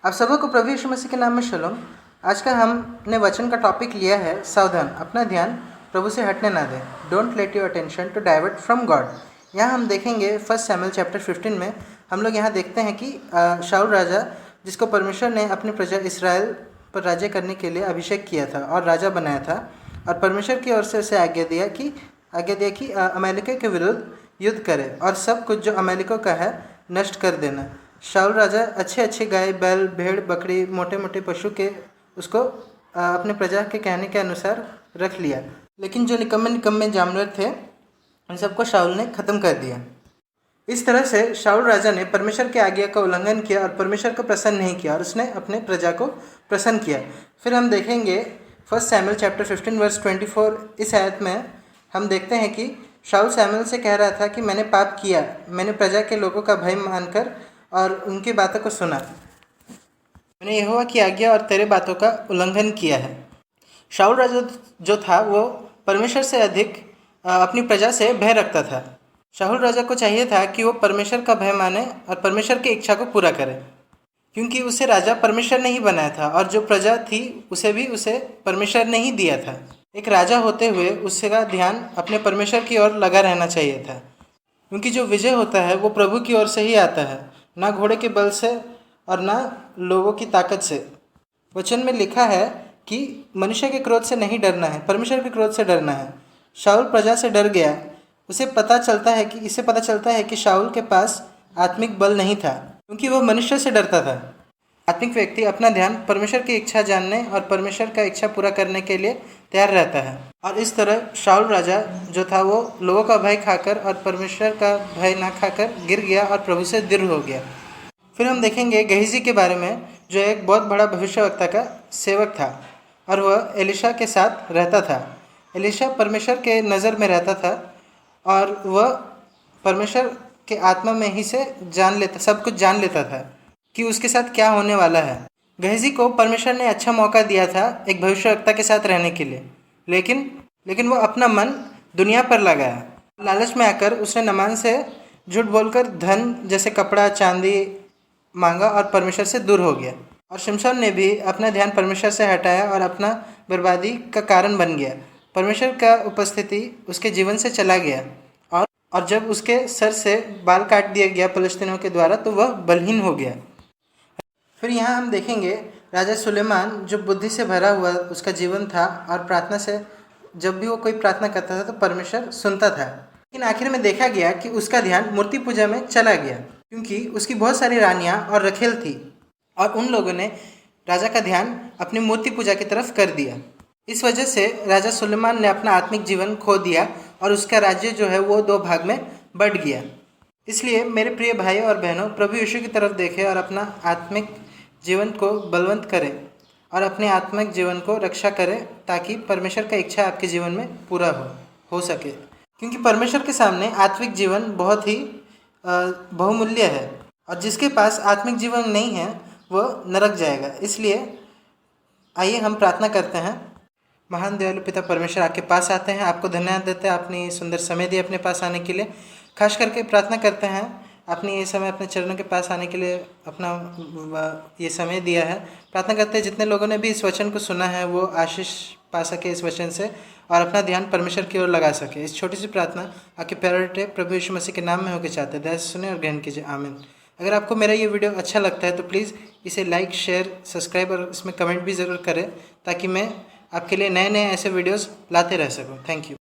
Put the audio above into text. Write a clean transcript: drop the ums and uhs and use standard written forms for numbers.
आप सबको प्रभु यीशु मसीह के नाम में शलोम। आज का हमने वचन का टॉपिक लिया है सावधान, अपना ध्यान प्रभु से हटने ना दें। Don't let your attention to divert from God. यहाँ हम देखेंगे 1 शमूएल चैप्टर 15 में हम लोग यहाँ देखते हैं कि शाऊल राजा, जिसको परमेश्वर ने अपनी प्रजा इसराइल पर राज्य करने के लिए अभिषेक किया था और राजा बनाया था, और परमेश्वर की ओर से उसे आज्ञा दिया कि अमेरिका के विरुद्ध युद्ध करे और सब कुछ जो अमेरिका का है नष्ट कर देना। शाऊल राजा अच्छे गाय, बैल, भेड़, बकरी, मोटे मोटे पशु के उसको अपने प्रजा के कहने के अनुसार रख लिया, लेकिन जो निकम्मे जानवर थे उन सबको शाऊल ने ख़त्म कर दिया। इस तरह से शाऊल राजा ने परमेश्वर के आज्ञा का उल्लंघन किया और परमेश्वर को प्रसन्न नहीं किया और उसने अपने प्रजा को प्रसन्न किया। फिर हम देखेंगे 1 शमूएल चैप्टर 15 वर्स 24। इस आयत में हम देखते हैं कि शाऊल शमूएल से कह रहा था कि मैंने पाप किया, मैंने प्रजा के लोगों का भय मानकर और उनकी बातों को सुना, मैंने यहोवा की आज्ञा और तेरे बातों का उल्लंघन किया है। शाऊल राजा जो था वो परमेश्वर से अधिक अपनी प्रजा से भय रखता था। शाऊल राजा को चाहिए था कि वो परमेश्वर का भय माने और परमेश्वर की इच्छा को पूरा करे, क्योंकि उसे राजा परमेश्वर ने ही बनाया था और जो प्रजा थी उसे परमेश्वर ने ही दिया था। एक राजा होते हुए उसका ध्यान अपने परमेश्वर की ओर लगा रहना चाहिए था, क्योंकि जो विजय होता है वो प्रभु की ओर से ही आता है, ना घोड़े के बल से और ना लोगों की ताकत से। वचन में लिखा है कि मनुष्य के क्रोध से नहीं डरना है, परमेश्वर के क्रोध से डरना है। शाऊल प्रजा से डर गया। इसे पता चलता है कि शाऊल के पास आत्मिक बल नहीं था, क्योंकि वह मनुष्य से डरता था। आत्मिक व्यक्ति अपना ध्यान परमेश्वर की इच्छा जानने और परमेश्वर का इच्छा पूरा करने के लिए तैयार रहता है। और इस तरह शाऊल राजा जो था वो लोगों का भय खाकर और परमेश्वर का भय ना खाकर गिर गया और प्रभु से दूर हो गया। फिर हम देखेंगे गेहजी के बारे में, जो एक बहुत बड़ा भविष्यवक्ता का सेवक था और वह एलीशा के साथ रहता था। एलीशा परमेश्वर के नज़र में रहता था और वह परमेश्वर के आत्मा में ही से सब कुछ जान लेता था कि उसके साथ क्या होने वाला है। गेहजी को परमेश्वर ने अच्छा मौका दिया था एक भविष्यवक्ता के साथ रहने के लिए, लेकिन वो अपना मन दुनिया पर लगाया। लालच में आकर उसने नामान से झूठ बोलकर धन जैसे कपड़ा, चांदी मांगा और परमेश्वर से दूर हो गया। और शिमशोन ने भी अपना ध्यान परमेश्वर से हटाया और अपना बर्बादी का कारण बन गया। परमेश्वर का उपस्थिति उसके जीवन से चला गया और जब उसके सर से बाल काट दिया गया फिलिस्तीनियों के द्वारा, तो वह बलहीन हो गया। फिर यहाँ हम देखेंगे राजा सुलेमान, जो बुद्धि से भरा हुआ उसका जीवन था और प्रार्थना से, जब भी वो कोई प्रार्थना करता था तो परमेश्वर सुनता था। लेकिन आखिर में देखा गया कि उसका ध्यान मूर्ति पूजा में चला गया, क्योंकि उसकी बहुत सारी रानियां और रखेल थी और उन लोगों ने राजा का ध्यान अपनी मूर्ति पूजा की तरफ कर दिया। इस वजह से राजा सुलेमान ने अपना आत्मिक जीवन खो दिया और उसका राज्य जो है वो 2 भाग में बंट गया। इसलिए मेरे प्रिय भाई और बहनों, प्रभु यीशु की तरफ देखें और अपना आत्मिक जीवन को बलवंत करें और अपने आत्मिक जीवन को रक्षा करें, ताकि परमेश्वर का इच्छा आपके जीवन में पूरा हो सके। क्योंकि परमेश्वर के सामने आत्मिक जीवन बहुत ही बहुमूल्य है और जिसके पास आत्मिक जीवन नहीं है वह नरक जाएगा। इसलिए आइए हम प्रार्थना करते हैं। महान दयालु पिता परमेश्वर, आपके पास आते हैं, आपको धन्यवाद देते हैं आपने सुंदर समय दिया अपने पास आने के लिए। खास करके प्रार्थना करते हैं अपने ये समय अपने चरणों के पास आने के लिए अपना ये समय दिया है। प्रार्थना करते हैं जितने लोगों ने भी इस वचन को सुना है वो आशीष पा सके इस वचन से और अपना ध्यान परमेश्वर की ओर लगा सके। इस छोटी सी प्रार्थना आपके प्यारे प्रभु यीशु मसीह के नाम में होकर चाहते हैं। दया से सुने और ग्रहण कीजिए, आमीन। अगर आपको मेरा ये वीडियो अच्छा लगता है तो प्लीज़ इसे लाइक, शेयर, सब्सक्राइब और इसमें कमेंट भी ज़रूर करें, ताकि मैं आपके लिए नए ऐसे वीडियोज़ लाते रह सकूँ। Thank you.